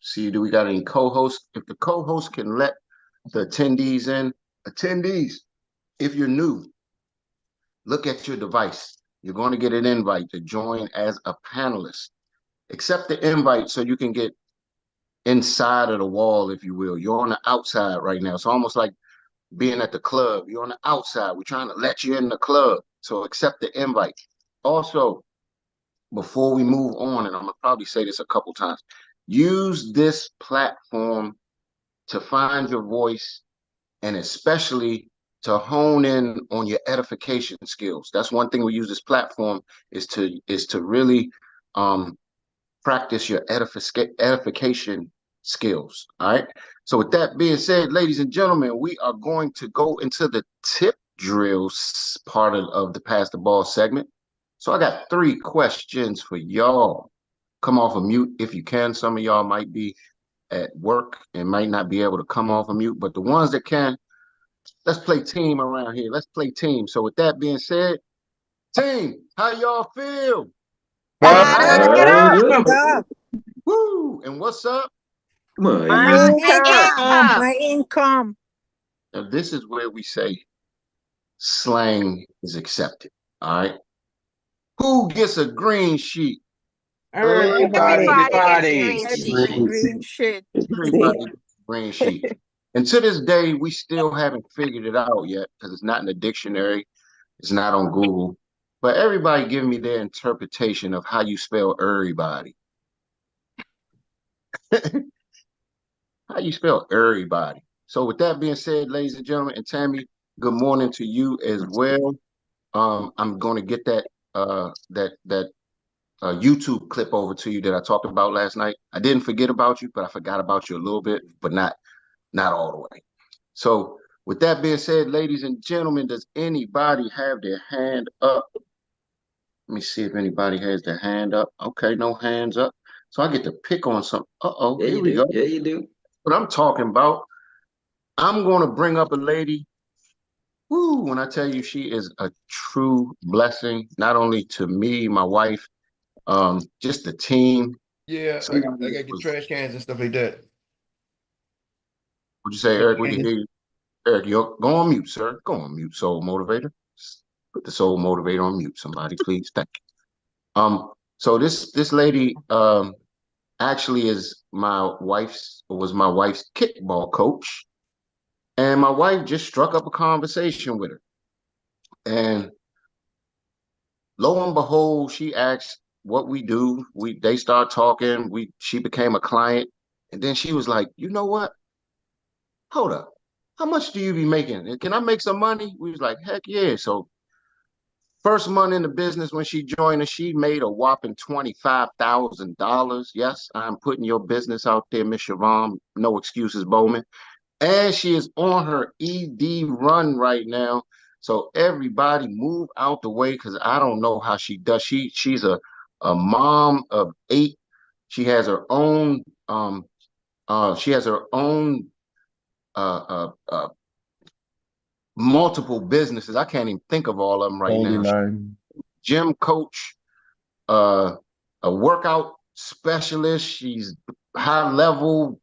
See, do we got any co-hosts? If the co-host can let the attendees in, attendees, if you're new, look at your device. You're going to get an invite to join as a panelist. Accept the invite so you can get inside of the wall, if you will. You're on the outside right now. It's almost like being at the club. You're on the outside. We're trying to let you in the club. So accept the invite. Also, before we move on, and I'm gonna probably say this a couple times, use this platform to find your voice and especially to hone in on your edification skills. That's one thing we use this platform is to really practice your edification skills. All right. So with that being said, ladies and gentlemen, we are going to go into the tip drills part of the Pass the Ball segment. So I got 3 questions for y'all. Come off of mute if you can. Some of y'all might be at work and might not be able to come off of mute, but the ones that can, let's play team around here. Let's play team. So with that being said, team, how y'all feel? Woo! And what's up? My income. Now this is where we say slang is accepted. All right. Who gets a green sheet? Everybody. Green sheet. Everybody gets a green sheet. And to this day, we still haven't figured it out yet because it's not in the dictionary. It's not on Google. But everybody give me their interpretation of how you spell everybody. How you spell everybody. So with that being said, ladies and gentlemen, and Tammy, good morning to you as well. I'm going to get that YouTube clip over to you that I talked about last night. I didn't forget about you, but I forgot about you a little bit, but not all the way. So with that being said, ladies and gentlemen, does anybody have their hand up? Let me see if anybody has their hand up. Okay, no hands up. So I get to pick on some. Yeah, here we go. Yeah, you do. What I'm talking about, I'm going to bring up a lady. Woo, when I tell you she is a true blessing, not only to me, my wife, just the team. Yeah, I got to get trash cans and stuff like that. What'd you say, Eric? We can hear you. Eric, go on mute, sir. Go on mute, soul motivator. Put the soul motivator on mute, somebody, please. Thank you. So this lady actually was my wife's kickball coach. And my wife just struck up a conversation with her. And lo and behold, she asked what we do. They start talking. She became a client. And then she was like, you know what? Hold up. How much do you be making? Can I make some money? We was like, heck yeah. So first month in the business when she joined us, she made a whopping $25,000. Yes, I'm putting your business out there, Miss Siobhan. No excuses, Bowman. And she is on her ED run right now. So everybody move out the way because I don't know how she does. She's a mom of 8. She has her own multiple businesses. I can't even think of all of them right now. Gym coach, a workout specialist. She's high level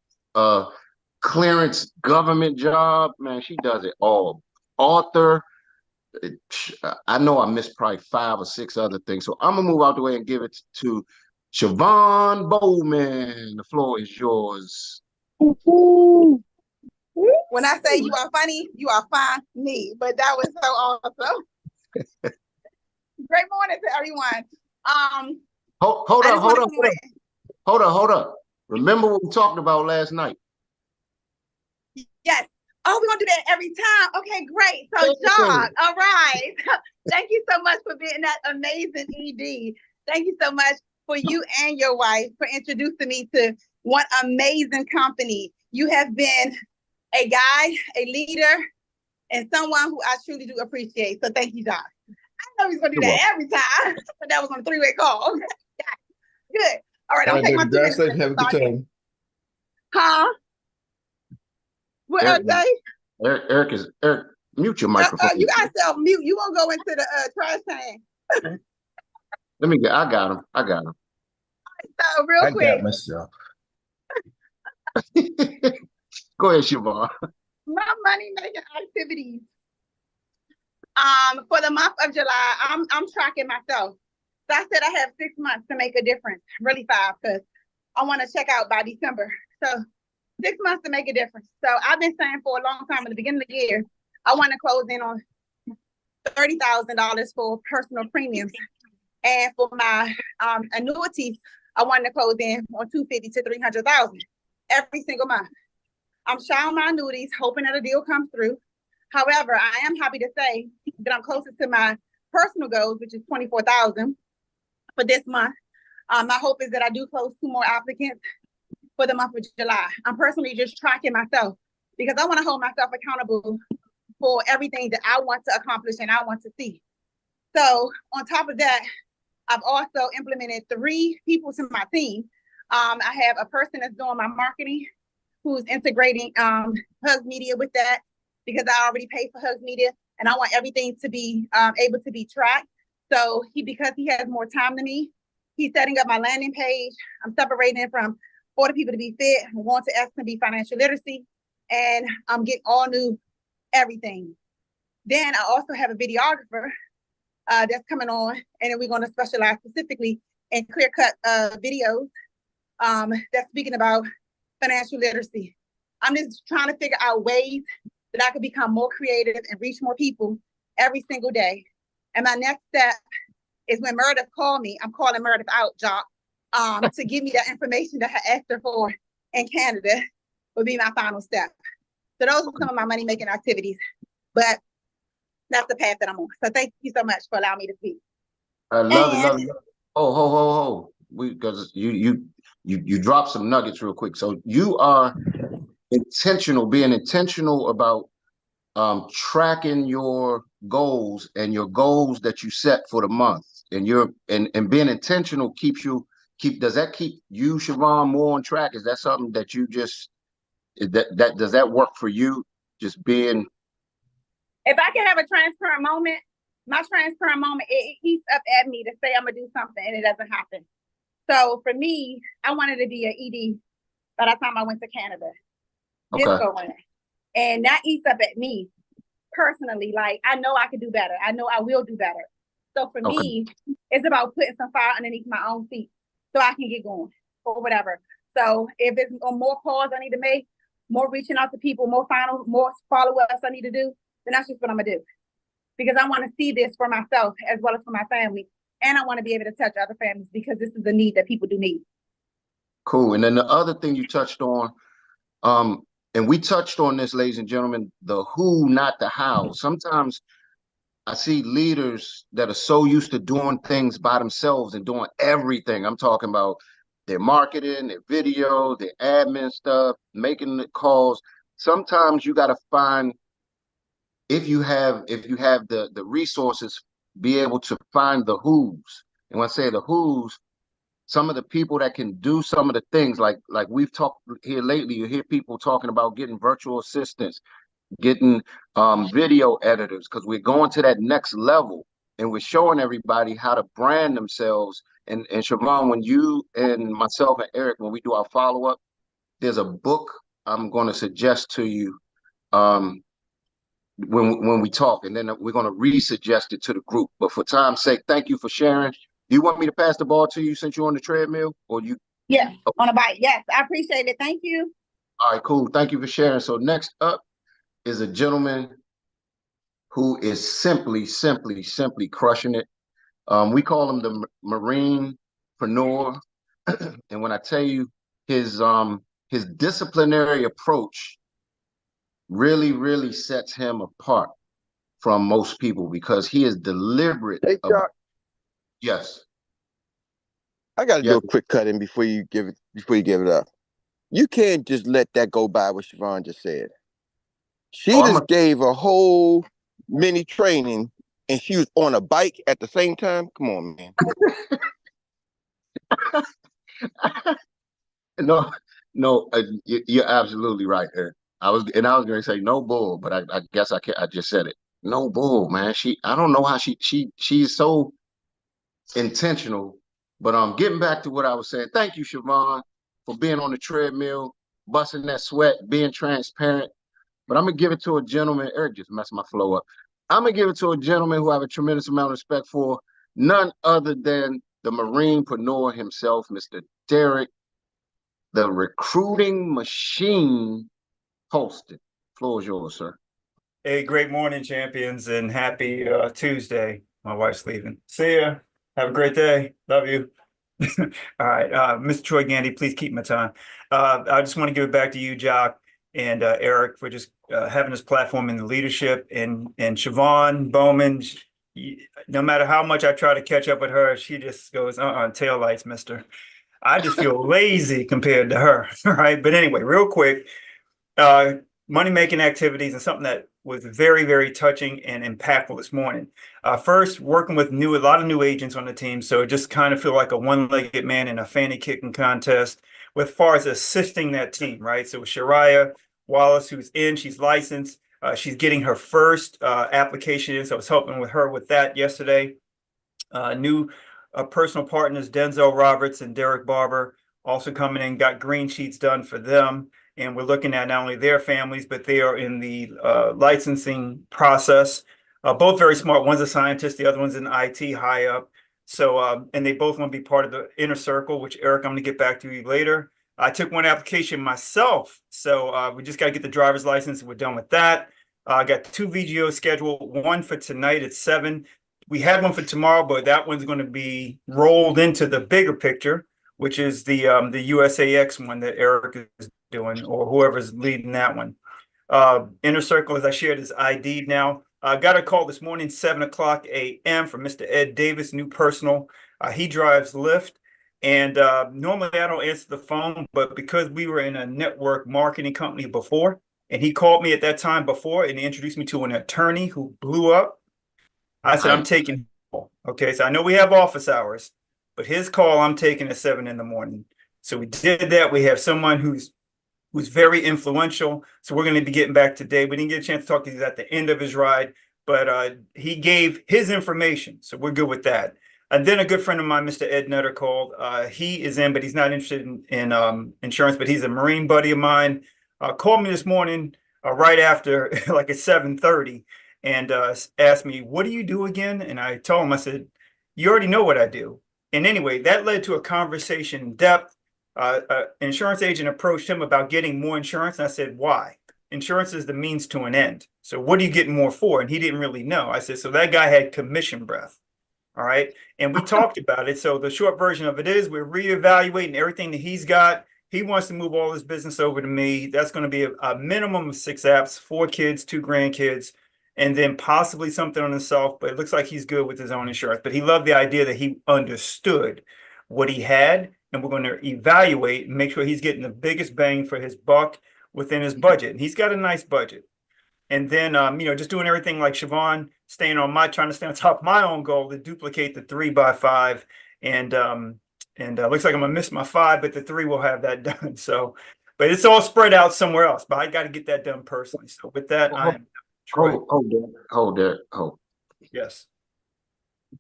clearance government job. Man, she does it all. Author. I know I missed probably 5 or 6 other things. So I'm gonna move out the way and give it to Siobhan Bowman. The floor is yours. When I say you are funny, you are funny. But that was so awesome. Great morning to everyone. Hold up. Remember what we talked about last night? Yes. Oh, we're gonna do that every time. Okay, great. So Jog, all right. Thank you so much for being that amazing ED. Thank you so much for you and your wife for introducing me to one amazing company. You have been a guy, a leader, and someone who I truly do appreciate. So thank you, Jog. I know he's gonna do that every time, but that was on a 3-way call. Good. All right, I'll take my 2 minutes. Have a good time. Huh? What else, say? Eric, mute your microphone. You got self mute. You won't go into the trash can. I got him. So real quick. Myself. Go ahead, Siobhan. My money making activities. For the month of July, I'm tracking myself. So I said I have 6 months to make a difference. Really 5, because I want to check out by December. So 6 months to make a difference. So I've been saying for a long time at the beginning of the year, I want to close in on $30,000 for personal premiums. And for my annuities, I want to close in on 250 to 300,000 every single month. I'm shy on my annuities, hoping that a deal comes through. However, I am happy to say that I'm closer to my personal goals, which is 24,000 for this month. My hope is that I do close 2 more applicants for the month of July. I'm personally just tracking myself because I want to hold myself accountable for everything that I want to accomplish and I want to see. So on top of that, I've also implemented 3 people to my team. I have a person that's doing my marketing, who's integrating Hugs Media with that, because I already pay for Hugs Media and I want everything to be able to be tracked. So because he has more time than me, he's setting up my landing page. I'm separating it from 40 people to be fit. I'm going to S&B financial literacy, and I'm getting all new everything. Then I also have a videographer that's coming on, and then we're going to specialize specifically in clear-cut videos that's speaking about financial literacy. I'm just trying to figure out ways that I could become more creative and reach more people every single day. And my next step is when Meredith called me, I'm calling Meredith out, Jock, to give me that information that I asked her for in Canada would be my final step. So those are some of my money-making activities, but that's the path that I'm on. So thank you so much for allowing me to speak. I love it. Oh, ho. Because you dropped some nuggets real quick. So you are being intentional about tracking your goals and your goals that you set for the month, and being intentional does that keep you, Siobhan, more on track? Is that something that you just does that work for you, just being? If I can have a transparent moment, my transparent moment, it heats up at me to say I'm gonna do something and it doesn't happen. So for me, I wanted to be an ED by the time I went to Canada. Disco running. And that eats up at me personally. Like, I know I could do better. I know I will do better. So for me, it's about putting some fire underneath my own feet so I can get going or whatever. So if it's more calls I need to make, more reaching out to people, more follow-ups I need to do, then that's just what I'm gonna do. Because I want to see this for myself as well as for my family. And I want to be able to touch other families because this is the need that people do need. Cool. And then the other thing you touched on, and we touched on this, ladies and gentlemen, the who, not the how. Sometimes I see leaders that are so used to doing things by themselves and doing everything. I'm talking about their marketing, their video, their admin stuff, making the calls. Sometimes you got to find, if you have the resources, be able to find the who's. And when I say the who's, some of the people that can do some of the things like we've talked here lately. You hear people talking about getting virtual assistants, getting video editors, because we're going to that next level and we're showing everybody how to brand themselves. And Siobhan, when you and myself and Eric, when we do our follow-up, there's a book I'm going to suggest to you when we talk, and then we're going to re-suggest it to the group. But for time's sake, thank you for sharing. Do you want me to pass the ball to you since you're on the treadmill, or you? Yeah, on a bike. Yes, I appreciate it. Thank you. All right, cool. Thank you for sharing. So next up is a gentleman who is simply crushing it. We call him the Marinepreneur. And when I tell you his disciplinary approach really sets him apart from most people, because he is deliberate. Hey, Chuck. Yes. I got to do a quick cut in before you give it up. You can't just let that go by what Siobhan just said. She just gave a whole mini training and she was on a bike at the same time. Come on, man. No, you're absolutely right, Eric. I was going to say no bull, but I guess I just said it. No bull, man. I don't know how she's so intentional. But getting back to what I was saying, thank you, Siobhan, for being on the treadmill. busting that sweat, being transparent. But I'm gonna give it to a gentleman. Eric just messed my flow up. I'm gonna give it to a gentleman who I have a tremendous amount of respect for, none other than the Marinepreneur himself, Mr. Derek, the recruiting machine, Holston. Floor is yours, sir. Hey, great morning, champions, and happy Tuesday. My wife's leaving. See ya. Have a great day. Love you. All right, Mr. Troy Gandy, please keep my time. I just want to give it back to you, Jock, and Eric for just having this platform in the leadership, and Siobhan Bowman. No matter how much I try to catch up with her, she just goes, tail lights, mister. I just feel lazy compared to her, right? But anyway, real quick, money-making activities and something that was very, very touching and impactful this morning. First, working with a lot of new agents on the team, so just kind of feel like a one-legged man in a fanny kicking contest with far as assisting that team, right? So Shariah Wallace, who's in, she's licensed. She's getting her first application in, so I was helping with her with that yesterday. New personal partners, Denzel Roberts and Derek Barber, also coming in, got green sheets done for them. And we're looking at not only their families, but they are in the licensing process. Both very smart. One's a scientist, the other one's in IT high up. So, and they both want to be part of the inner circle, which Eric, I'm going to get back to you later. I took one application myself. So we just got to get the driver's license. We're done with that. I got 2 VGOs scheduled, one for tonight at 7. We had one for tomorrow, but that one's going to be rolled into the bigger picture, which is the USAX one that Eric is doing, or whoever's leading that one. Inner Circle, as I shared, is ID'd now. I got a call this morning, 7:00 a.m. from Mr. Ed Davis, new personal. He drives Lyft. And normally I don't answer the phone, but because we were in a network marketing company before, and he called me at that time before and he introduced me to an attorney who blew up, I said, I'm taking. Okay, so I know we have office hours, but his call I'm taking at 7 in the morning. So we did that. We have someone who's very influential. So we're going to be getting back today. We didn't get a chance to talk to you at the end of his ride, but he gave his information. So we're good with that. And then a good friend of mine, Mr. Ed Nutter, called. He is in, but he's not interested in insurance, but he's a Marine buddy of mine. Called me this morning right after, like at 7:30, and asked me, what do you do again? And I told him, I said, you already know what I do. And anyway, that led to a conversation in depth. An insurance agent approached him about getting more insurance. And I said, why? Insurance is the means to an end. So what are you getting more for? And he didn't really know. I said, so that guy had commission breath. All right. And we talked about it. So the short version of it is we're reevaluating everything that he's got. He wants to move all his business over to me. That's going to be a minimum of 6 apps, 4 kids, 2 grandkids, and then possibly something on himself. But it looks like he's good with his own insurance. But he loved the idea that he understood what he had, and we're going to evaluate and make sure he's getting the biggest bang for his buck within his budget. And he's got a nice budget. And then, just doing everything like Siobhan, trying to stay on top of my own goal to duplicate the 3x5. And looks like I'm gonna miss my 5, but the 3 will have that done. So, but it's all spread out somewhere else. But I got to get that done personally. So with that, I'm Troy. Hold there. Yes.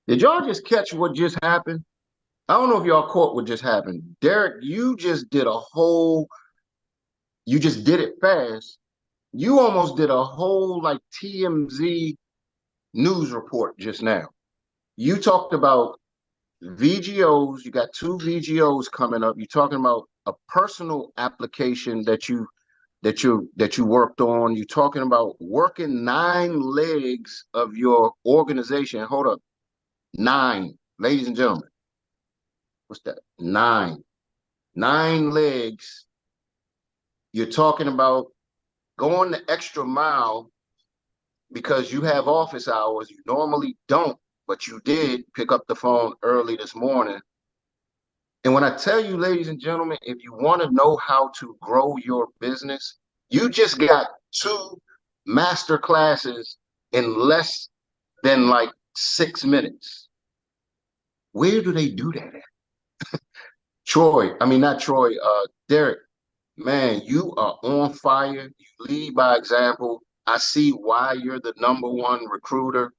Did y'all just catch what just happened? I don't know if y'all caught what just happened. Derek, you just did it fast. You almost did a whole like TMZ news report just now. You talked about VGOs. You got 2 VGOs coming up. You're talking about a personal application that you worked on. You're talking about working 9 legs of your organization. Hold up. 9, ladies and gentlemen. What's that? 9 legs. You're talking about going the extra mile because you have office hours. You normally don't, but you did pick up the phone early this morning. And when I tell you, ladies and gentlemen, if you want to know how to grow your business, you just got 2 master classes in less than like 6 minutes. Where do they do that at? Derek, man, you are on fire. You lead by example. I see why you're the #1 recruiter.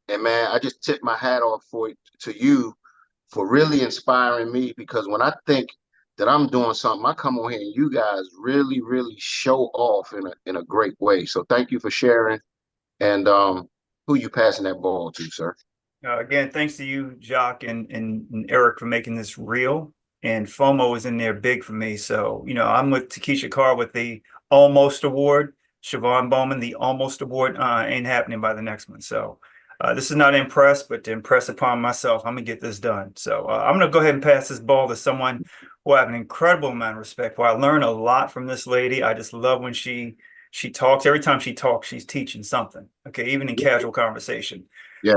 And man, I just tip my hat off to you for really inspiring me, because when I think that I'm doing something, I come on here and you guys really, really show off in a great way. So thank you for sharing. And who you passing that ball to, sir? Again, thanks to you, Jock and Eric, for making this real. And FOMO is in there big for me. So, I'm with Takesha Carr with the Almost Award. Siobhan Bowman, the Almost Award ain't happening by the next one. So this is not impress, but to impress upon myself, I'm going to get this done. So I'm going to go ahead and pass this ball to someone who I have an incredible amount of respect for. I learn a lot from this lady. I just love when she talks. Every time she talks, she's teaching something. Okay, even in casual conversation. Yeah.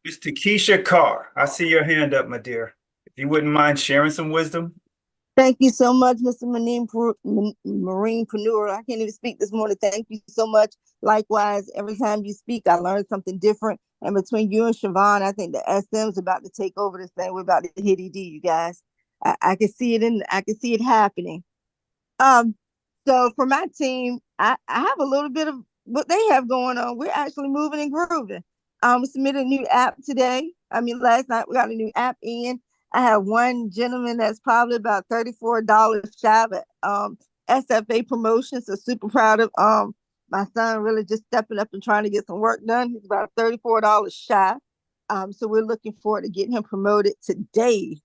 Miss Takesha Carr, I see your hand up, my dear. If you wouldn't mind sharing some wisdom. Thank you so much, Mr. Marinepreneur. I can't even speak this morning. Thank you so much. Likewise, every time you speak, I learn something different. And between you and Siobhan, I think the SM's about to take over this thing. We're about to hit ED, you guys. I can see it I can see it happening. So for my team, I have a little bit of what they have going on. We're actually moving and grooving. We submitted a new app today. Last night we got a new app in. I have one gentleman that's probably about $34 shy of SFA promotion. So super proud of my son really just stepping up and trying to get some work done. He's about $34 shy. So we're looking forward to getting him promoted today.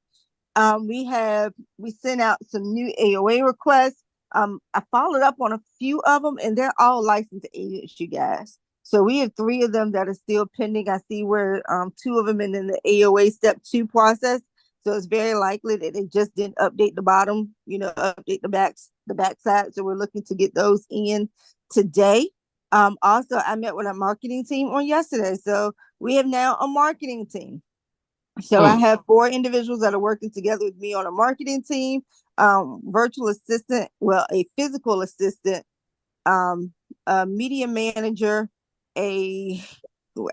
We sent out some new AOA requests. I followed up on a few of them, and they're all licensed agents, you guys. So we have 3 of them that are still pending. I see where 2 of them in the AOA step 2 process. So it's very likely that they just didn't update the bottom, update the backside. So we're looking to get those in today. Also, I met with a marketing team on yesterday. So we have now a marketing team. So I have 4 individuals that are working together with me on a marketing team, virtual assistant, a physical assistant, a media manager,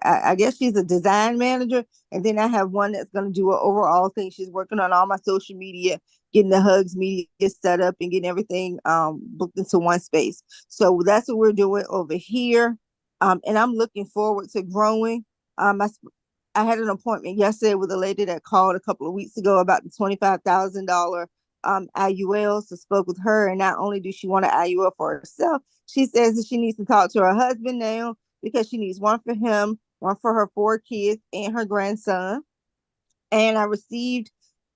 I guess she's a design manager. And then I have one that's going to do an overall thing. She's working on all my social media, getting the Hugs media set up and getting everything booked into one space. So that's what we're doing over here. And I'm looking forward to growing. I had an appointment yesterday with a lady that called a couple of weeks ago about the $25,000 IUL. So spoke with her, and not only does she want an IUL for herself, she says that she needs to talk to her husband now because she needs one for him, one for her 4 kids and her grandson. And I received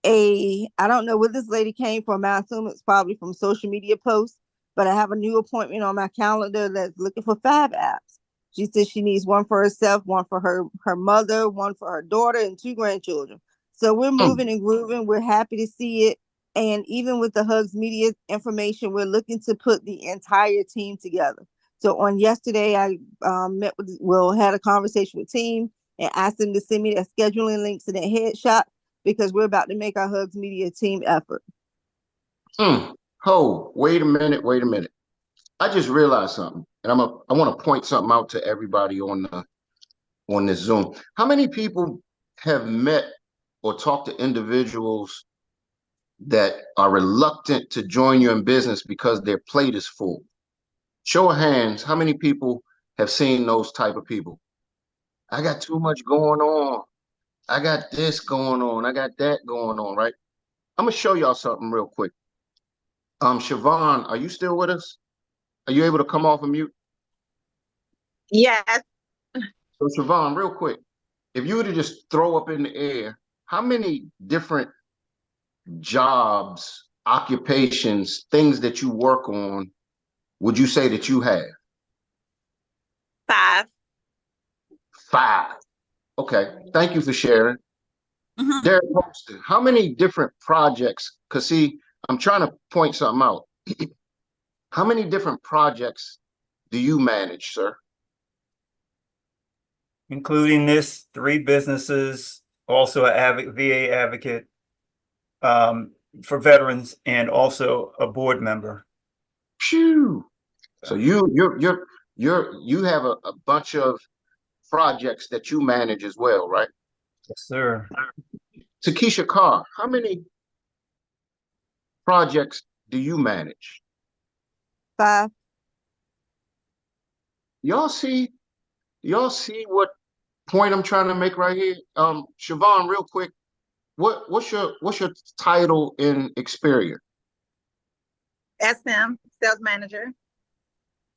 I don't know where this lady came from. I assume it's probably from social media posts, but I have a new appointment on my calendar that's looking for 5 apps. She says she needs one for herself, one for her mother, one for her daughter, and 2 grandchildren. So we're moving and grooving. We're happy to see it. And even with the Hugs Media information, we're looking to put the entire team together. So on yesterday, I had a conversation with team and asked them to send me their scheduling links and their headshot because we're about to make our Hugs Media team effort. Oh, wait a minute. I just realized something, and I want to point something out to everybody on this Zoom. How many people have met or talked to individuals that are reluctant to join you in business because their plate is full? Show of hands, how many people have seen those type of people? I got too much going on. I got this going on. I got that going on, right? I'm gonna show y'all something real quick. Siobhan, are you still with us? Are you able to come off of mute? Yes. So Siobhan, real quick, if you were to just throw up in the air, how many different jobs, occupations, things that you work on would you say that you have? 5. 5. Okay, thank you for sharing. Derek Holston, how many different projects? Because see, I'm trying to point something out. How many different projects do you manage, sir? Including this, 3 businesses, also a VA advocate for veterans, and also a board member. Phew. So you have a bunch of projects that you manage as well, right? Yes, sir. Takesha Carr, how many projects do you manage? 5. Y'all see what point I'm trying to make right here? Siobhan, real quick, what's your title in Xperia? SM, sales manager.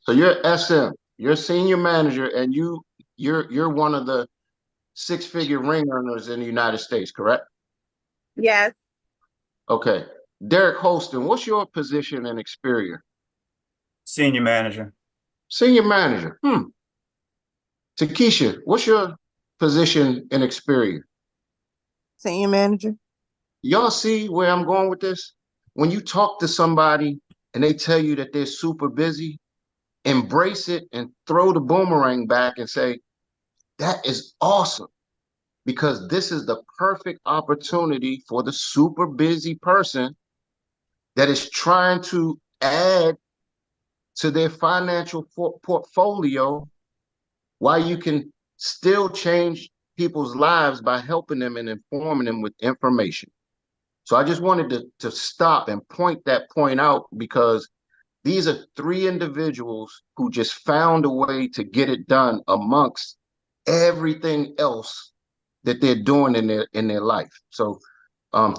So you're SM, you're senior manager, and you're one of the six-figure ring earners in the United States, correct? Yes. Okay. Derek Holston, what's your position in Xperia? Senior manager. Senior manager. Takesha, what's your position in Xperia? Senior manager. Y'all see where I'm going with this? When you talk to somebody and they tell you that they're super busy, embrace it and throw the boomerang back and say, that is awesome, because this is the perfect opportunity for the super busy person that is trying to add to their financial portfolio, while you can still change people's lives by helping them and informing them with information. So I just wanted to stop and point that point out, because these are three individuals who just found a way to get it done amongst everything else that they're doing in their life. So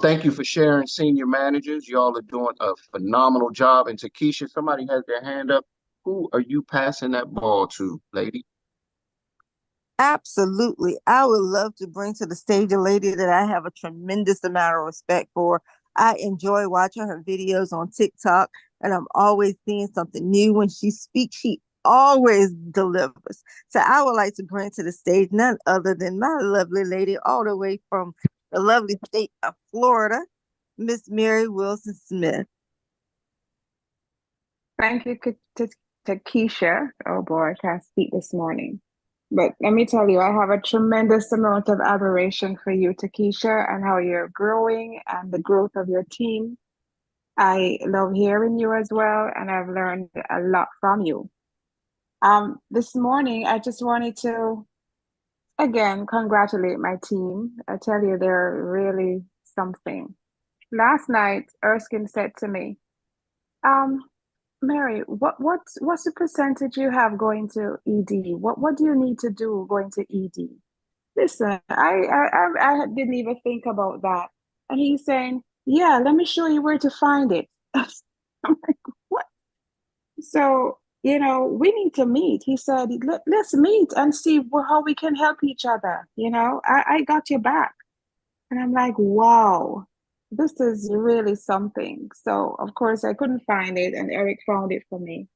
thank you for sharing, senior managers. Y'all are doing a phenomenal job. And Takesha, somebody has their hand up. Who are you passing that ball to, lady? Absolutely. I would love to bring to the stage a lady that I have a tremendous amount of respect for. I enjoy watching her videos on TikTok, and I'm always seeing something new. When she speaks, she always delivers. So I would like to bring to the stage none other than my lovely lady, all the way from the lovely state of Florida, Miss Mary Wilson Smith. Thank you, Takesha. Oh boy, I can't speak this morning. But let me tell you, I have a tremendous amount of admiration for you, Takesha, and how you're growing and the growth of your team. I love hearing you as well, and I've learned a lot from you. This morning, I just wanted to, again, congratulate my team. I tell you, they're really something. Last night, Erskine said to me, Mary, what's the percentage you have going to ED? What do you need to do going to ED? Listen, I didn't even think about that. And he's saying, yeah, let me show you where to find it. I'm like, what? So, we need to meet. He said, let's meet and see how we can help each other. I got your back. And I'm like, wow, this is really something. So, of course, I couldn't find it, and Eric found it for me.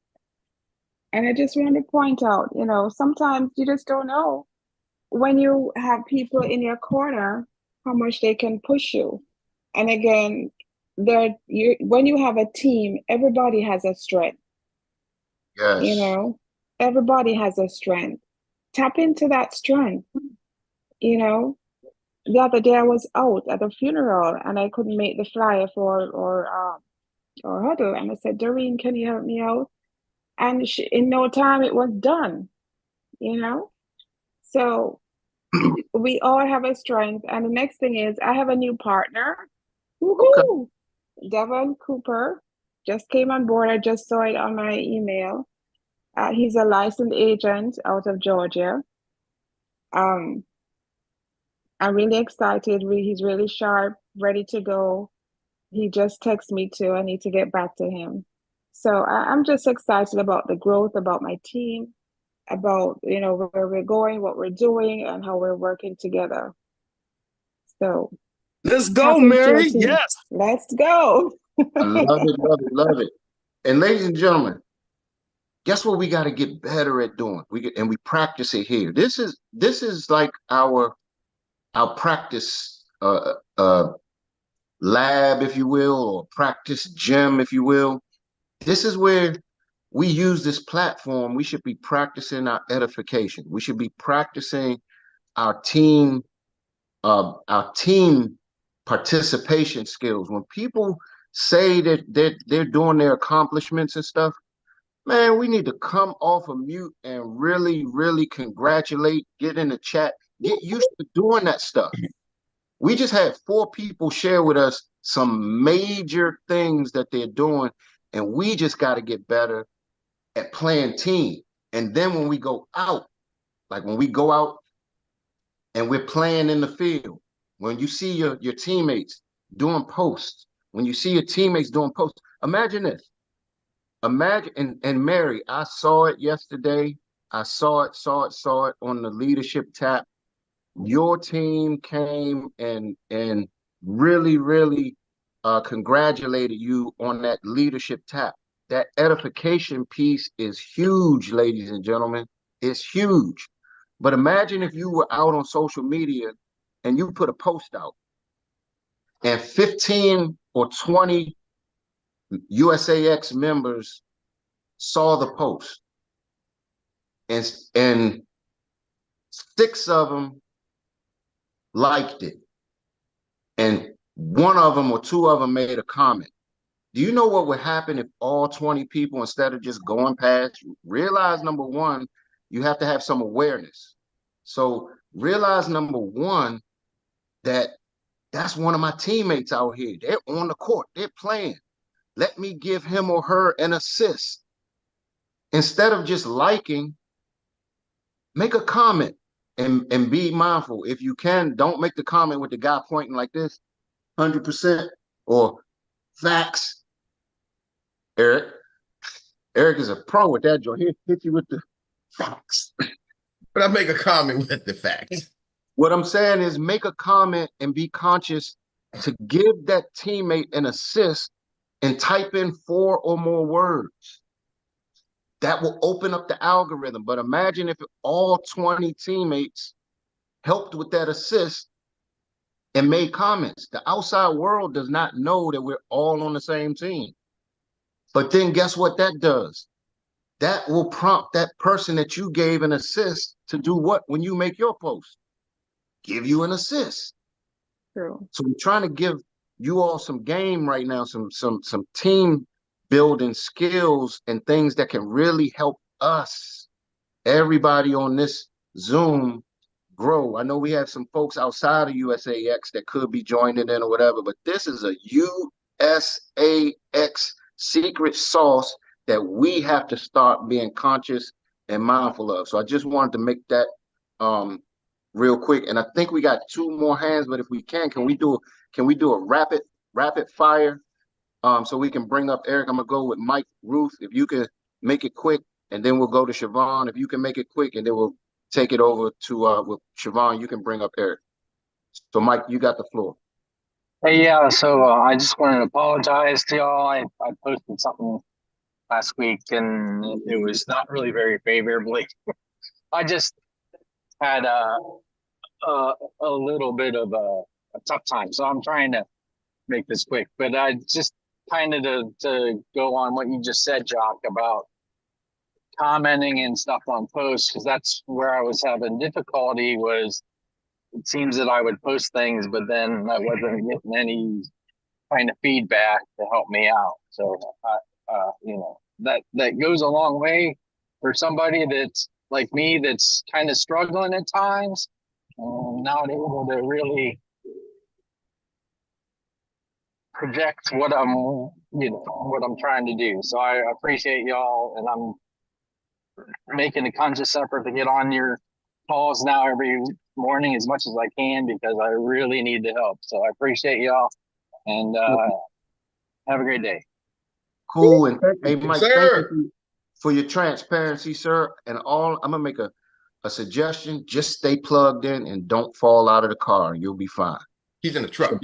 And I just wanted to point out, sometimes you just don't know when you have people in your corner, how much they can push you. And again, when you have a team, everybody has a strength. Yes. Everybody has a strength. Tap into that strength. The other day I was out at a funeral and I couldn't make the flyer for huddle, and I said, Doreen, can you help me out? And in no time it was done. So we all have a strength. And the next thing is I have a new partner. Woohoo! Okay. Devon Cooper just came on board. I just saw it on my email. He's a licensed agent out of Georgia. I'm really excited. He's really sharp, ready to go. He just texted me too. I need to get back to him. So I'm just excited about the growth, about my team, about, where we're going, what we're doing, and how we're working together. So let's go, Mary. Yes. Let's go. I love it, love it, love it. And ladies and gentlemen, guess what we got to get better at doing? We practice it here. This is like our practice lab, if you will, or practice gym, if you will. This is where we use this platform. We should be practicing our edification. We should be practicing our team participation skills. When people say that they're doing their accomplishments and stuff, man, we need to come off of mute and really, really congratulate, get in the chat, get used to doing that stuff. We just had 4 people share with us some major things that they're doing, and we just got to get better at playing team. And then when we go out, like when we go out and we're playing in the field, when you see your teammates doing posts, when you see your teammates doing posts, imagine this. Imagine, and Mary, I saw it yesterday. I saw it on the leadership tap. Your team came and really congratulated you on that leadership tap. That edification piece is huge, ladies and gentlemen. It's huge. But imagine if you were out on social media and you put a post out and 15 or 20 USAX members saw the post and 6 of them liked it and 1 of them or 2 of them made a comment. Do you know what would happen if all 20 people, instead of just going past, realize number one, you have to have some awareness. So realize number one, that's one of my teammates out here. They're on the court, they're playing. Let me give him or her an assist. Instead of just liking, make a comment and be mindful. If you can, don't make the comment with the guy pointing like this, 100% or facts. Eric is a pro with that joint. He'll hit you with the facts. But I make a comment with the facts. What I'm saying is make a comment and be conscious to give that teammate an assist and type in 4 or more words. That will open up the algorithm. But imagine if all 20 teammates helped with that assist and made comments. The outside world does not know that we're all on the same team. But then guess what that does? That will prompt that person that you gave an assist to do what when you make your post? Give you an assist. True. So we're trying to give you all some game right now, some team building skills and things that can really help us, everybody on this Zoom, grow. I know we have some folks outside of USAX that could be joining in or whatever, but this is a USAX secret sauce that we have to start being conscious and mindful of. So I just wanted to make that real quick. And I think we got 2 more hands, but if we can we do a rapid fire? So we can bring up Eric. I'm gonna go with Mike, Ruth, if you can make it quick, and then we'll go to Siobhan. If you can make it quick, and then we'll take it over to with Siobhan. You can bring up Eric. So Mike, you got the floor. Hey, yeah, so I just wanted to apologize to y'all. I posted something last week and it was not really very favorably. I just had a little bit of a tough time, so I'm trying to make this quick. But I just kind of to go on what you just said, Jock, about commenting and stuff on posts, because that's where I was having difficulty. Was it seems that I would post things, but then I wasn't getting any kind of feedback to help me out. So, you know, that goes a long way for somebody that's like me, that's kind of struggling at times, not able to really project what I'm trying to do. So I appreciate y'all, and I'm making a conscious effort to get on your calls now every morning as much as I can, because I really need the help. So I appreciate y'all, and have a great day. Cool. And hey, Mike, thank you for your transparency, sir. And I'm gonna make a suggestion. Just stay plugged in and don't fall out of the car. You'll be fine. He's in the truck.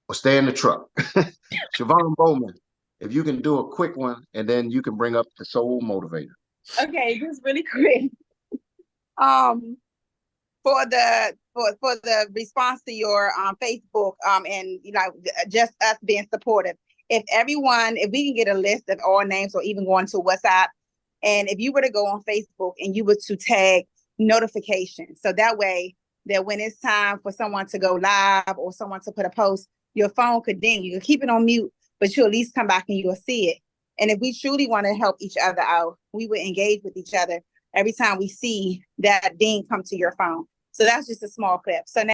Or stay in the truck. Siobhan Bowman, if you can do a quick one, and then you can bring up the soul motivator. Okay, just really quick. For the response to your Facebook and just us being supportive. If we can get a list of all names, or even go into WhatsApp, and if you were to go on Facebook and you were to tag notifications, so that way that when it's time for someone to go live or someone to put a post, your phone could ding. You can keep it on mute, but you'll at least come back and you'll see it. And if we truly want to help each other out, we would engage with each other every time we see that ding come to your phone. So that's just a small clip. So now